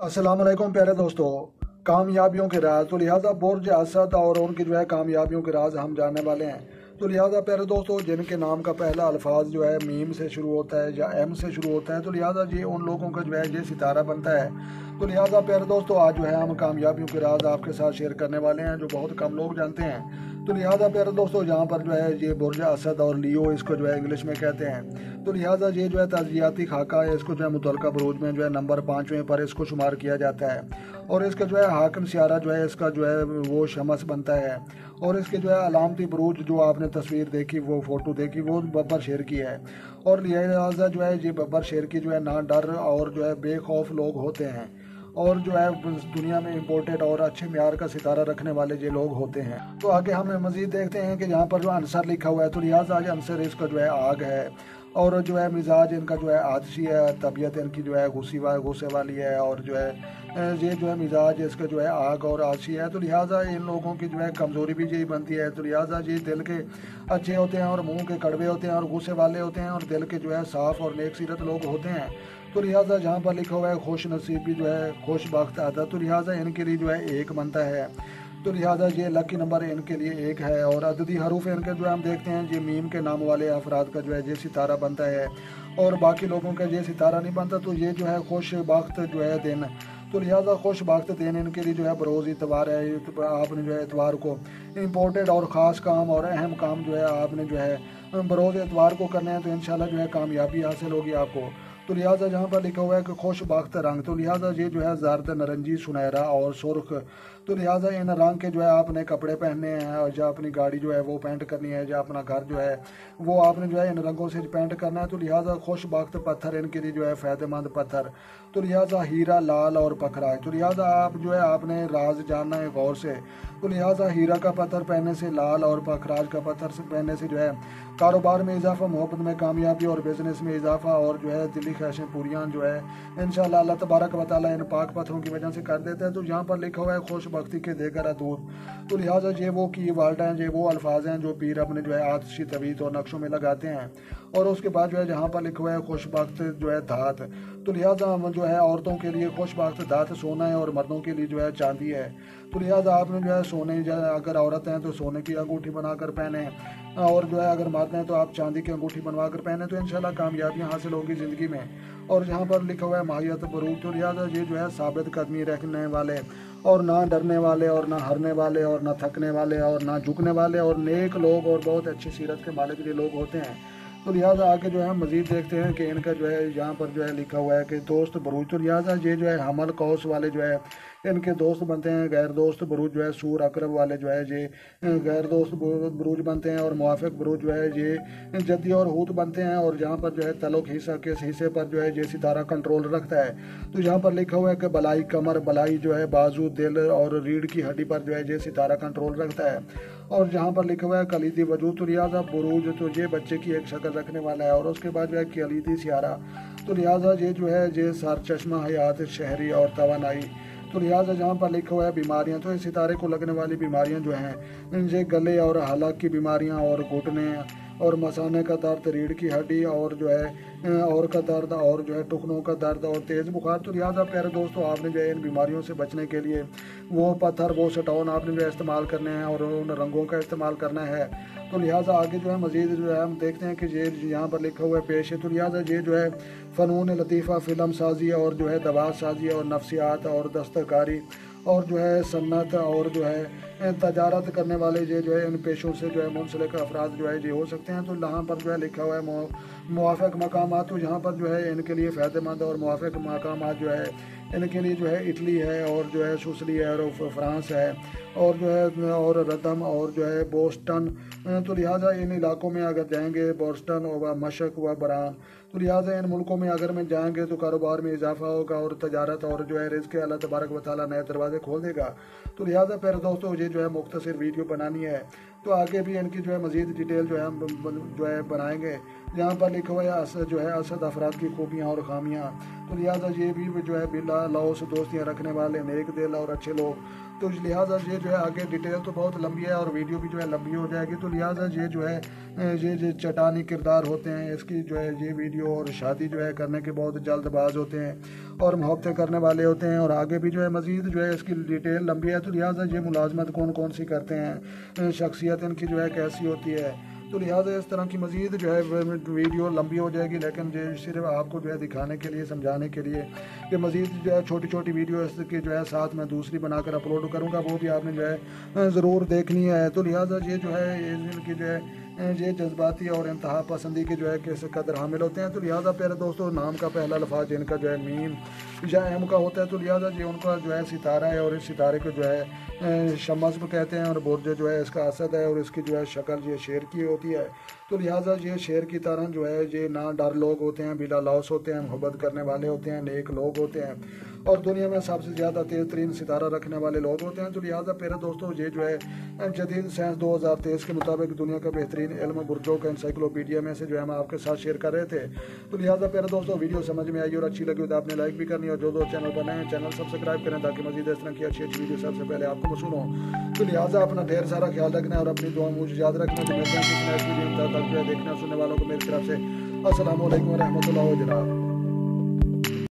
अस्सलाम वालेकुम प्यारे दोस्तों। कामयाबियों के राज, तो लिहाजा बुर्ज असद और उनकी कामयाबियों के राज हम जानने वाले हैं। तो लिहाजा प्यारे दोस्तों, जिनके नाम का पहला अल्फाज मीम से शुरू होता है या एम से शुरू होता है, तो लिहाजा ये उन लोगों का ये सितारा बनता है। तो लिहाजा प्यारे दोस्तों, आज हम कामयाबियों के राज आपके साथ शेयर करने वाले हैं जो बहुत कम लोग जानते हैं। तो लिहाजा प्यारे दोस्तों, यहाँ पर ये बुर्ज असद और लियो इसको इंग्लिश में कहते हैं। तो लिहाजा ये तजियाती खाका है, इसको मुतलका बुरूज में नंबर 5वें पर इसको शुमार किया जाता है। और इसका हाकिम सियारा इसका वो शमस बनता है। और इसके अलामती बुरूज जो आपने तस्वीर देखी, वो फोटो देखी, वो बब्बर शेर की है। और लिहाजा ये बब्बर शेर की ना डर और बेखौफ लोग होते हैं। और दुनिया में इम्पोर्टेड और अच्छे म्यार का सितारा रखने वाले ये लोग होते हैं। तो आगे हम मजीद देखते हैं कि यहाँ पर अंसर लिखा हुआ है। तो लिहाजा आज अंसर इसका आग है। और मिजाज इनका आतिशी है, तबीयत इनकी गुस्से वाली है। और ये मिजाज इसका आग और आतिशी है। तो लिहाजा इन लोगों की कमज़ोरी भी यही बनती है। तो लिहाजा ये दिल के अच्छे होते हैं और मुंह के कड़वे होते हैं और गुस्से वाले होते हैं और दिल के साफ़ और नेक सीरत लोग होते हैं। तो लिहाजा जहाँ पर लिखा हुआ है खुश नसीबी खुश बख्त आता, तो लिहाजा इनके लिए एक बनता है। तो लिहाजा ये लकी नंबर इनके लिए एक है। और अददी हरूफ इनके हम देखते हैं ये मीम के नाम वाले अफराद का ये सितारा बनता है और बाकी लोगों का ये सितारा नहीं बनता। तो ये खुश बख्त दिन, तो लिहाजा खुश बख्त दिन इनके लिए बरोज़ इतवार है। आपने इतवार को इम्पोर्टेड और ख़ास काम और अहम काम आपने बरोज़ इतवार को करना है। तो इंशाल्लाह कामयाबी हासिल होगी आपको। तो लिहाजा जहाँ पर लिखा हुआ है कि खुश बख्त रंग, तो लिहाजा ये जर्द नारंगी सुनहरा और सुर्ख, तो लिहाजा इन रंग के आपने कपड़े पहनने हैं और या अपनी गाड़ी वो पेंट करनी है या अपना घर वो आपने इन रंगों से पेंट करना है। तो लिहाजा खुश बख्त पत्थर इनके लिए फ़ायदेमंद पत्थर, तो लिहाजा हीरा लाल और पखरा। तो लिहाजा आप आपने राज जानना है गौर से। तो लिहाजा हीरा का पत्थर पहनने से, लाल और पखराज का पत्थर से पहनने से कारोबार में इजाफा, मोहब्बत में कामयाबी और बिजनेस में इजाफा और दिली ख्वाहिशें पूरियां इंशाअल्लाह अल्लाह तबारक व तआला इन पाक पत्थरों की वजह से कर देता है। तो यहाँ पर लिखा हुआ है खुश बख्ती के देकर दूध। तो लिहाजा ये वो की वर्ड हैं, ये वो अल्फाज हैं जो पीर अपने आतिशी तवीत और नक्शों में लगाते हैं। और उसके बाद जहाँ पर लिखा हुआ है खुश बख्त धात, तो लिहाजा औरतों के लिए खुश बख्त धात सोना है और मर्दों के लिए चांदी है। तो लिहाजा आपने सोने अगर औरत हैं तो सोने की अंगूठी बनाकर पहने, और अगर मर्द हैं तो आप चांदी की अंगूठी बनवा कर पहने। तो इंशाल्लाह कामयाबियाँ हासिल होगी ज़िंदगी में। और जहाँ पर लिखा हुआ है माहियत बरूज, तो लिहाजा ये साबित कदमी रखने वाले और ना डरने वाले और ना हारने वाले और ना थकने वाले और ना झुकने वाले और नेक लोग और बहुत अच्छी सीरत के मालिक ये लोग होते हैं। तो लिहाजा आगे हम मज़ीद देखते हैं कि इनका यहाँ पर लिखा हुआ है कि दोस्त बरूज। तो लिहाजा ये हमल कौस वाले इनके दोस्त बनते हैं। गैर दोस्त बरूज सूर अकरब वाले ये गैर दोस्त बरूज बनते हैं। और मुआफ़िक बरूज ये जद्दी और हूत बनते हैं। और जहाँ पर तलुक हिस्सा के हिस्से पर ये सितारा कंट्रोल रखता है। तो यहाँ पर लिखा हुआ है कि बलाई कमर, बलाई बाजू, दिल और रीढ़ की हड्डी पर ये सितारा कंट्रोल रखता है। और जहाँ पर लिखा हुआ है कलीदी वजूद, तो लिहाजा बुरूज तो ये बच्चे की एक शक्ल रखने वाला है। और उसके बाद कलीदी सियारा, तो लिहाजा ये सर चश्मा हयात शहरी और तवानाई। तो लिहाजा जहाँ पर लिखा हुआ है बीमारियाँ, तो इस सितारे को लगने वाली बीमारियाँ हैं इनसे गले और हलक की बीमारियाँ और घुटने और मसाने का दर्द, रीढ़ की हड्डी और और का दर्द और टुकनों का दर्द और तेज़ बुखार। तो लिहाजा प्यारे दोस्तों, आपने इन बीमारियों से बचने के लिए वो पत्थर, वो स्टोन आपने इस्तेमाल करने हैं और उन रंगों का इस्तेमाल करना है। तो लिहाजा आगे मज़ीद हम देखते हैं कि ये यहाँ पर लिखा हुआ है पेश है। तो लिहाजा ये फ़नून लतीफ़ा, फ़िल्म साजी और दवा साजी और नफ्सियात और दस्तकारी और सन्नत और तजारत करने वाले ये इन पेशों से मुंसलिक अफराद ये हो सकते हैं। तो यहाँ पर लिखा हुआ है मुआफ़िक मकामात, तो यहाँ पर इनके लिए फ़ायदेमंद और मुआफ़िक मकामात इनके लिए इटली है और सुसली है और फ्रांस है और और रदम और बोस्टन। तो लिहाजा इन इलाकों में अगर जाएंगे, बोस्टन व मशक व बरान, तो लिहाजा इन मुल्कों में अगर में जाएंगे तो कारोबार में इजाफा होगा और तजारत और रिज़्क़ अल्लाह तबारक व तआला नए दरवाजे खोल देगा। तो लिहाजा फिर दोस्तों ये मुख्तसर वीडियो बनानी है। तो आगे भी इनकी मज़ीद डिटेल हम बनाएंगे। यहाँ पर लिखा हुआ है असद अफराद की खूबियाँ और खामियाँ। तो लिहाजा ये भी बिला लौस दोस्तियाँ रखने वाले नेक दिल और अच्छे लोग। तो लिहाजा ये आगे डिटेल तो बहुत लंबी है और वीडियो भी लंबी हो जाएगी। तो लिहाजा ये ये चटानी किरदार होते हैं, इसकी ये वीडियो ویڈیو اور شادی جو ہے کرنے کے بہت جلد باز ہوتے ہیں اور محبتیں کرنے والے ہوتے ہیں، اور آگے بھی جو ہے مزید جو ہے اس کی ڈیٹیل لمبی ہے، تو لہٰذا یہ ملازمت کون کون سی کرتے ہیں، شخصیت ان کی جو ہے کیسی ہوتی ہے، تو لہٰذا اس طرح کی مزید جو ہے ویڈیو لمبی ہو جائے گی، لیکن جو صرف آپ کو جو ہے دکھانے کے لیے، سمجھانے کے لیے کہ مزید جو ہے چھوٹی چھوٹی ویڈیو اس کی جو ہے ساتھ میں دوسری بنا کر اپلوڈ کروں گا، وہ بھی آپ نے جو ہے ضرور دیکھنی ہے۔ تو لہٰذا یہ جو ہے ان کی جو ہے یہ جذباتی اور انتہا پسندی کے جو ہے کس قدر حامل ہوتے ہیں، تو لہٰذا پیارے دوستو نام کا پہلا لفظ جن کا جو ہے میم یا ایم کا ہوتا ہے، تو لہٰذا یہ ان کا جو ہے ستارہ ہے، اور اس ستارے کو جو ہے شمس کہتے ہیں، اور برج جو ہے اس کا اسد ہے، اور اس کی جو ہے شکل یہ شیر کی ہوتی ہے، تو لہٰذا یہ شیر کی طرح جو ہے یہ نہ ڈر لوگ ہوتے ہیں، بلا لوس ہوتے ہیں، محبت کرنے والے ہوتے ہیں، نیک لوگ ہوتے ہیں، اور دنیا میں سب سے زیادہ تیز ترین ستارہ رکھنے والے لوگ ہوتے ہیں۔ تو لہٰذا پیارے دوستو یہ جو ہے جدید سائنس 2023 کے مطابق دنیا کا بہترین علم برجوں کا انسائکلوپیڈیا میں سے جو ہے ہم آپ کے ساتھ شیئر کر رہے تھے۔ تو لہٰذا پیارے دوستو ویڈیو سمجھ میں آئی اور اچھی لگی تو آپ نے لائک بھی کرنی، اور جو چینل بنائے ہیں چینل سبسکرائب کریں تاکہ مزید اس طرح کی اچھی اچھی ویڈیو سب سے پہلے آپ کو موصول ہوں۔ تو لہٰذا اپنا ڈھیر سارا خیال رکھنا اور اپنی دعا مجھے یاد رکھنا۔ تو ملتے ہیں کسی نیکسٹ ویڈیو میں، تب تک دیکھنا سننے والوں کو میری طرف سے السلام علیکم ورحمۃ اللہ وبرکاتہ۔